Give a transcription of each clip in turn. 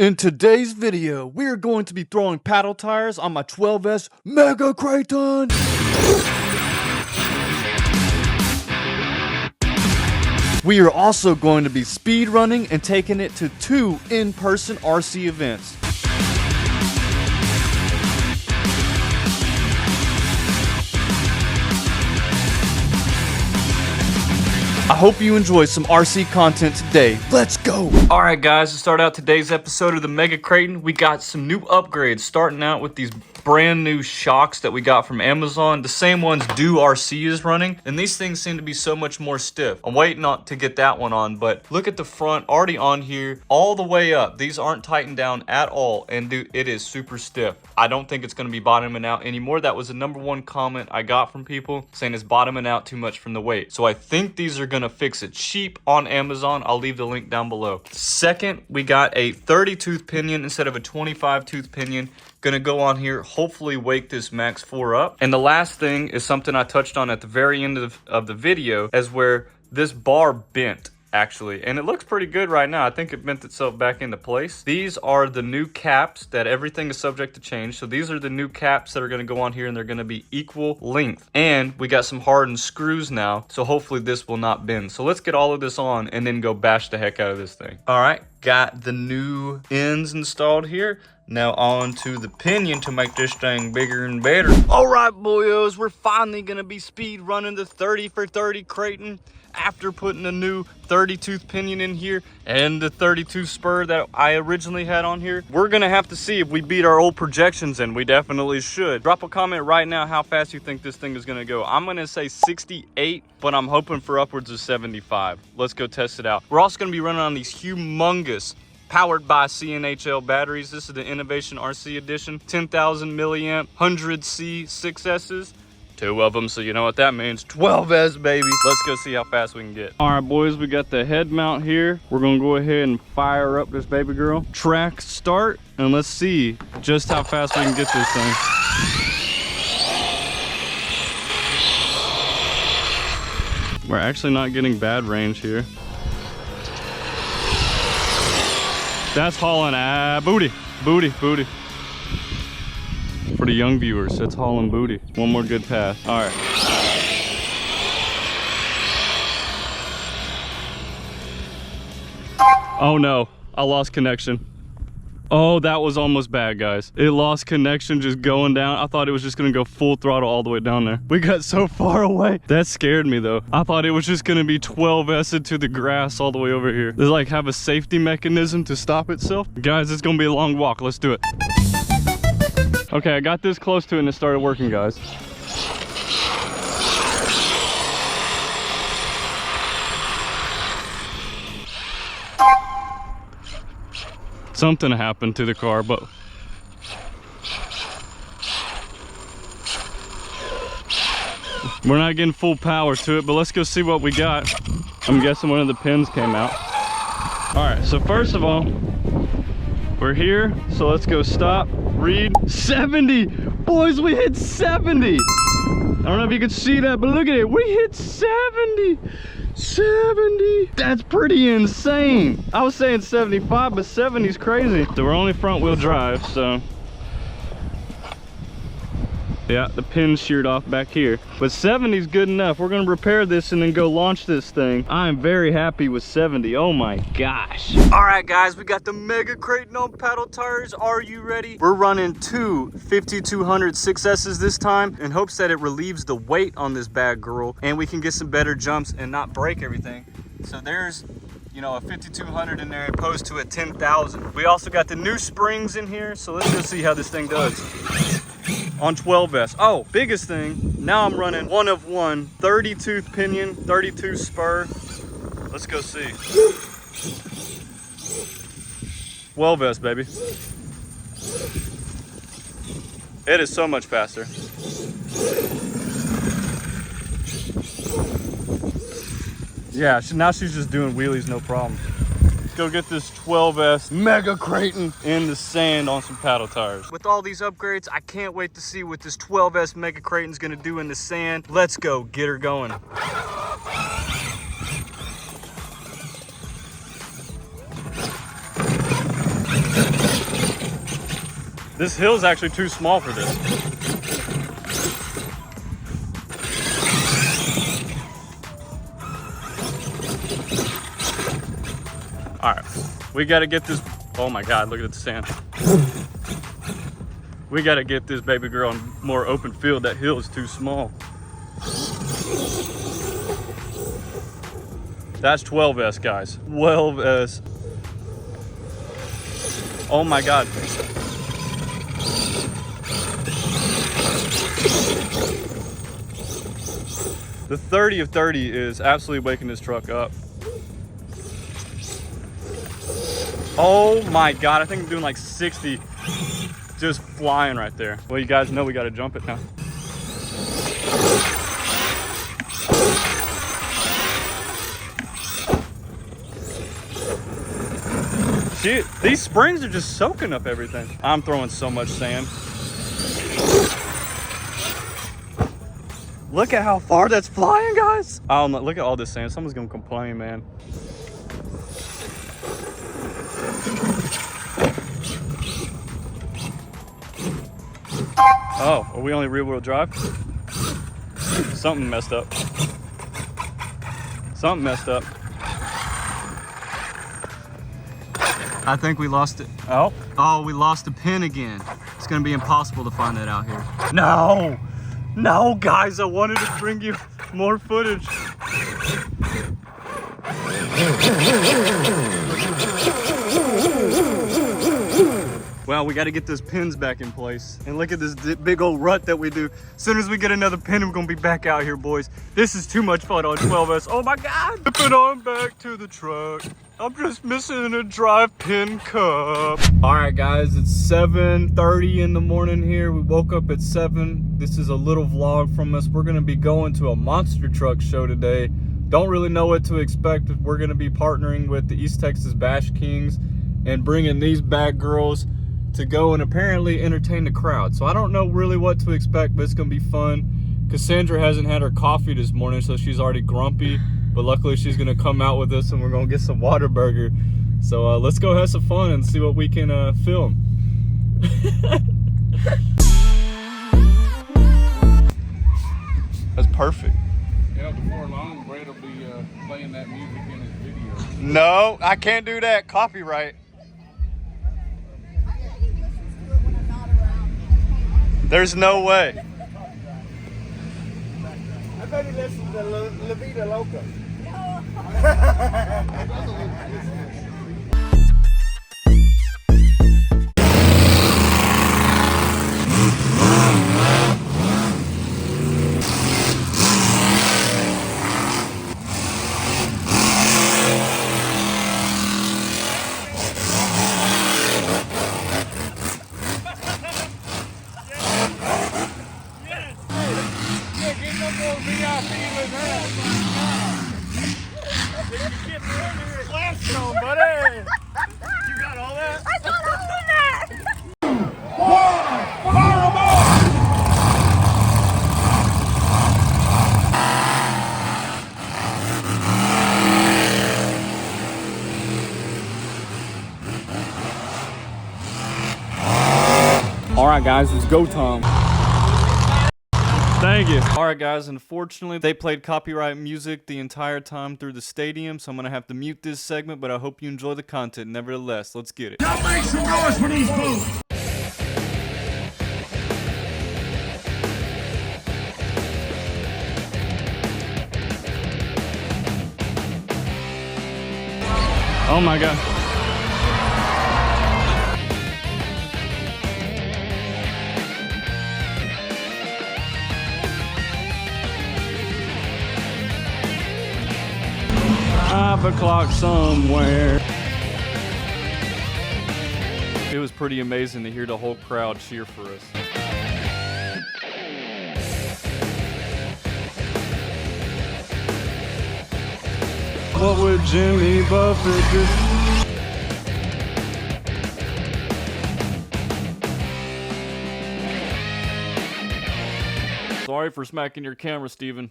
In today's video, we are going to be throwing paddle tires on my 12S Mega Kraton. We are also going to be speed running and taking it to 2 in-person RC events. I hope you enjoy some RC content today. Let's go! Alright guys, to start out today's episode of the Mega Kraton, we got some new upgrades, starting out with these brand new shocks that we got from Amazon. The same ones Do RC is running, and these things seem to be so much more stiff. I'm waiting to get that one on, but look at the front, already on here, all the way up. These aren't tightened down at all, and dude, it is super stiff. I don't think it's going to be bottoming out anymore. That was the #1 comment I got from people, saying it's bottoming out too much from the weight. So I think these are going to fix it cheap on Amazon. I'll leave the link down below. Second, we got a 30 tooth pinion instead of a 25 tooth pinion. Gonna go on here, hopefully wake this Max 4 up. And the last thing is something I touched on at the very end of the video, as where this bar bent actually, and it looks pretty good right now. I think it bent itself back into place. These are the new caps that everything is subject to change. So these are the new caps that are going to go on here, and they're going to be equal length. And we got some hardened screws now, so hopefully this will not bend. So let's get all of this on and then go bash the heck out of this thing. All right, got the new ends installed here. Now on to the pinion to make this thing bigger and better. All right, boyos, we're finally gonna be speed running the 30 for 30 Kraton after putting a new 30 tooth pinion in here and the 32 spur that I originally had on here. We're gonna have to see if we beat our old projections, and we definitely should. Drop a comment right now how fast you think this thing is gonna go. I'm gonna say 68, but I'm hoping for upwards of 75. Let's go test it out. We're also gonna be running on these humongous powered by CNHL batteries. This is the Innovation RC Edition, 10,000 milliamp, 100C 6S's. 2 of them, so you know what that means. 12S, baby. Let's go see how fast we can get. All right, boys, we got the head mount here. We're gonna go ahead and fire up this baby girl. Track start, and let's see just how fast we can get this thing. We're actually not getting bad range here. That's hauling booty, booty, booty. For the young viewers, that's hauling booty. One more good pass. All right. Oh no, I lost connection. Oh, that was almost bad, guys. It lost connection just going down. I thought it was just gonna go full throttle all the way down there. We got so far away. That scared me though. I thought it was just gonna be 12S into the grass all the way over here. They like have a safety mechanism to stop itself. Guys, it's gonna be a long walk. Let's do it. Okay, I got this close to it and it started working, guys. Something happened to the car, but we're not getting full power to it, but let's go see what we got. I'm guessing one of the pins came out. All right, so first of all, we're here, so let's go stop, read. 70! Boys, we hit 70! I don't know if you can see that, but look at it, we hit 70! 70! That's pretty insane. I was saying 75, but 70 is crazy. So we're only front wheel drive, so yeah, the pin's sheared off back here, but 70 is good enough. We're gonna repair this and then go launch this thing. I am very happy with 70. Oh my gosh. All right, guys, we got the Mega Kraton on paddle tires. Are you ready? We're running 2 5200 6S's this time in hopes that it relieves the weight on this bad girl and we can get some better jumps and not break everything. So there's, you know, a 5200 in there opposed to a 10,000. We also got the new springs in here, so let's go see how this thing does on 12S. Oh, biggest thing, now I'm running 1 of 1 30 tooth pinion, 32 spur. Let's go see. 12S, baby. It is so much faster. Yeah, now she's just doing wheelies, no problem. Go get this 12S Mega Kraton in the sand on some paddle tires. With all these upgrades, I can't wait to see what this 12S Mega Kraton's gonna do in the sand. Let's go get her going. This hill's actually too small for this. All right, we gotta get this. Oh my God, look at the sand. We gotta get this baby girl on more open field. That hill is too small. That's 12S, guys. 12S. Oh my God. The 30 of 30 is absolutely waking this truck up. Oh my God, I think I'm doing like 60, just flying right there. Well, you guys know we gotta jump it now. Shit, these springs are just soaking up everything. I'm throwing so much sand. Look at how far that's flying, guys. I don't know, look at all this sand. Someone's gonna complain, man. Oh, are we only rear wheel drive? Something messed up. Something messed up. I think we lost it. Oh? Oh, we lost the pin again. It's gonna be impossible to find that out here. No! No, guys, I wanted to bring you more footage. Well, we gotta get those pins back in place. And look at this big old rut that we do. As soon as we get another pin, we're gonna be back out here, boys. This is too much fun on 12S. Oh my God! Flip it on back to the truck. I'm just missing a drive pin cup. All right, guys, it's 7:30 in the morning here. We woke up at 7. This is a little vlog from us. We're gonna be going to a monster truck show today. Don't really know what to expect. We're gonna be partnering with the East Texas Bash Kings and bringing these bad girls to go and apparently entertain the crowd. So I don't know really what to expect, but it's gonna be fun. Cassandra hasn't had her coffee this morning, so she's already grumpy. But luckily she's gonna come out with us and we're gonna get some Whataburger. So let's go have some fun and see what we can film. That's perfect. Yeah, before long, Brad will be playing that music in his video. No, I can't do that. Copyright. There's no way. I bet he listens to La Vida Loca. All right, guys, it's go time. Thank you. All right, guys, unfortunately, they played copyright music the entire time through the stadium, so I'm going to have to mute this segment, but I hope you enjoy the content nevertheless. Let's get it. Now make some noise for these fools. Oh my God. Five o'clock somewhere. It was pretty amazing to hear the whole crowd cheer for us. What would Jimmy Buffett do? Sorry for smacking your camera, Steven.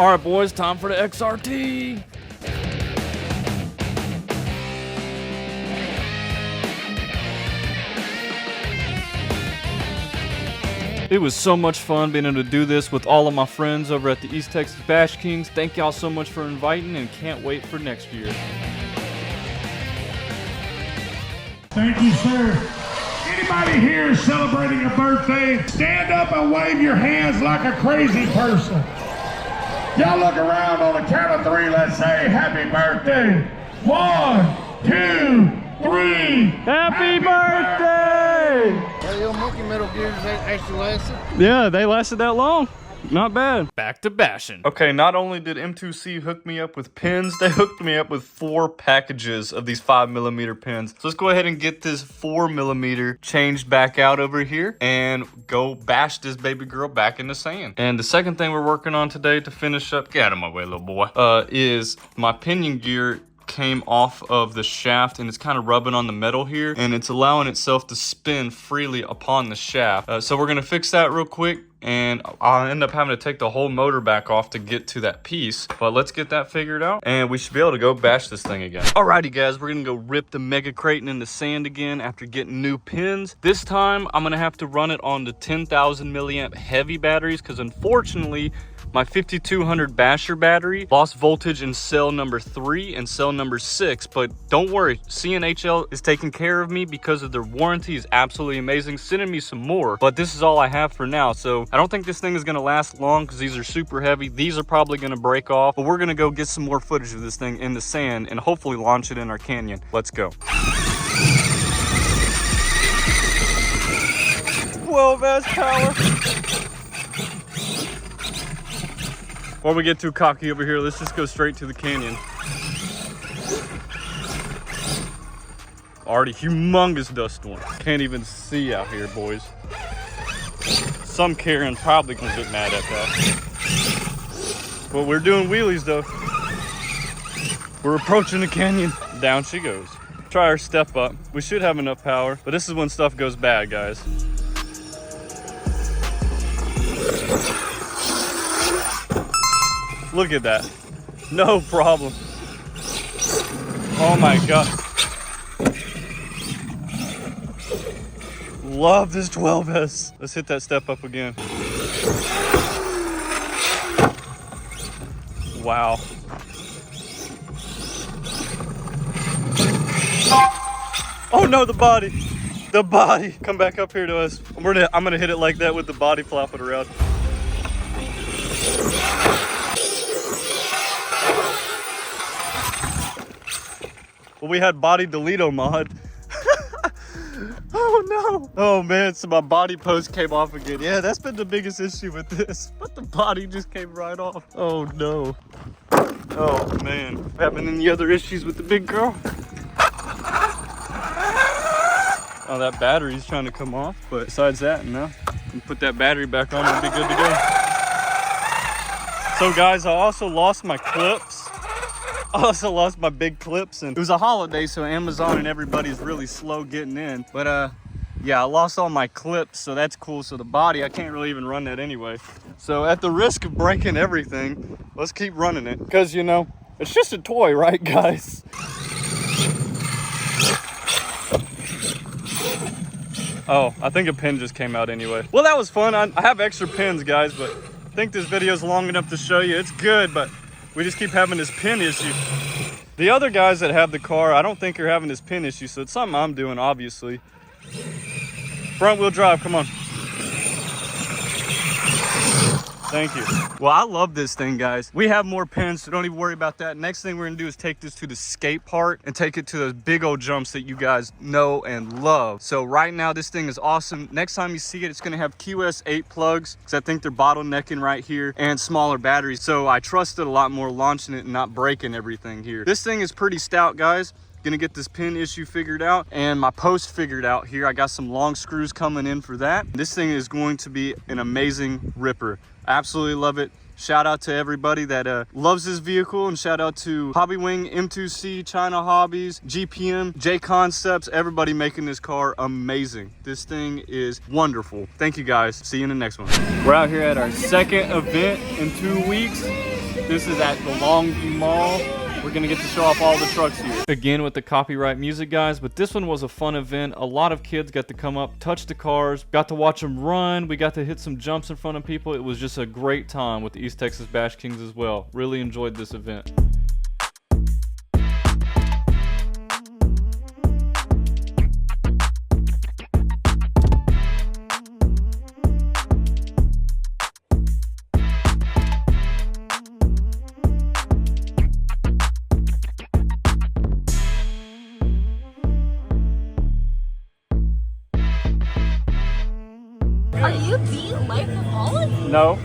All right, boys, time for the XRT. It was so much fun being able to do this with all of my friends over at the East Texas Bash Kings. Thank y'all so much for inviting and can't wait for next year. Thank you, sir. Anybody here celebrating a birthday, stand up and wave your hands like a crazy person. Y'all look around on the count of three. Let's say happy birthday. 1, 2, 3. Happy birthday! That little monkey metal gears actually lasted. Yeah, they lasted that long. Not bad. Back to bashing. Okay, not only did M2C hook me up with pins, they hooked me up with 4 packages of these 5mm pins. So let's go ahead and get this 4mm changed back out over here and go bash this baby girl back in the sand. And the second thing we're working on today to finish up, get out of my way, little boy, is my pinion gear came off of the shaft and it's kind of rubbing on the metal here and it's allowing itself to spin freely upon the shaft. So we're gonna fix that real quick and I'll end up having to take the whole motor back off to get to that piece. But let's get that figured out and we should be able to go bash this thing again. Alrighty guys, we're gonna go rip the Mega Kraton in the sand again after getting new pins. This time I'm gonna have to run it on the 10,000 milliamp heavy batteries because unfortunately my 5200 basher battery lost voltage in cell number 3 and cell number 6, but don't worry, CNHL is taking care of me because of their warranty is absolutely amazing, sending me some more, but this is all I have for now. So I don't think this thing is gonna last long because these are super heavy. These are probably gonna break off, but we're gonna go get some more footage of this thing in the sand and hopefully launch it in our canyon. Let's go. 12S power. Before we get too cocky over here, let's just go straight to the canyon. Already humongous dust storm. Can't even see out here, boys. Some Karen probably gonna get mad at that. But we're doing wheelies though. We're approaching the canyon. Down she goes. Try our step up. We should have enough power, but this is when stuff goes bad, guys. Look at that. No problem. Oh my God. Love this 12S. Let's hit that step up again. Wow. Oh no, the body. The body. Come back up here to us. I'm gonna hit it like that with the body flopping around. Well, we had body delete mod. Oh no. Oh man, so my body post came off again. Yeah, that's been the biggest issue with this. But the body just came right off. Oh no. Oh man. Having any other issues with the big girl? Oh, that battery's trying to come off. But besides that, no. And put that battery back on, it'll be good to go. So guys, I also lost my clips. I also lost my big clips, and it was a holiday, so Amazon and everybody's really slow getting in. But yeah, I lost all my clips, so that's cool. So the body, I can't really even run that anyway. So at the risk of breaking everything, let's keep running it. Because, you know, it's just a toy, right, guys? Oh, I think a pin just came out anyway. Well, that was fun. I have extra pins, guys, but I think this video is long enough to show you. It's good, but we just keep having this pin issue. The other guys that have the car, I don't think are having this pin issue, so it's something I'm doing, obviously. Front wheel drive, come on. Thank you. Well, I love this thing, guys. We have more pins, so don't even worry about that. Next thing we're gonna do is take this to the skate park and take it to those big old jumps that you guys know and love. So right now, this thing is awesome. Next time you see it, it's gonna have QS8 plugs, because I think they're bottlenecking right here, and smaller batteries. So I trust it a lot more launching it and not breaking everything here. This thing is pretty stout, guys. Gonna get this pin issue figured out and my post figured out here. I got some long screws coming in for that. This thing is going to be an amazing ripper. Absolutely love it. Shout out to everybody that loves this vehicle, and shout out to Hobby Wing, M2C, China Hobbies, GPM, J Concepts, everybody making this car amazing. This thing is wonderful. Thank you guys. See you in the next one. We're out here at our second event in 2 weeks. This is at the Longview Mall. We're gonna get to show off all the trucks here. Again with the copyright music, guys, but this one was a fun event. A lot of kids got to come up, touch the cars, got to watch them run. We got to hit some jumps in front of people. It was just a great time with the East Texas Bash Kings as well. Really enjoyed this event. Are you being late for Ballen? No,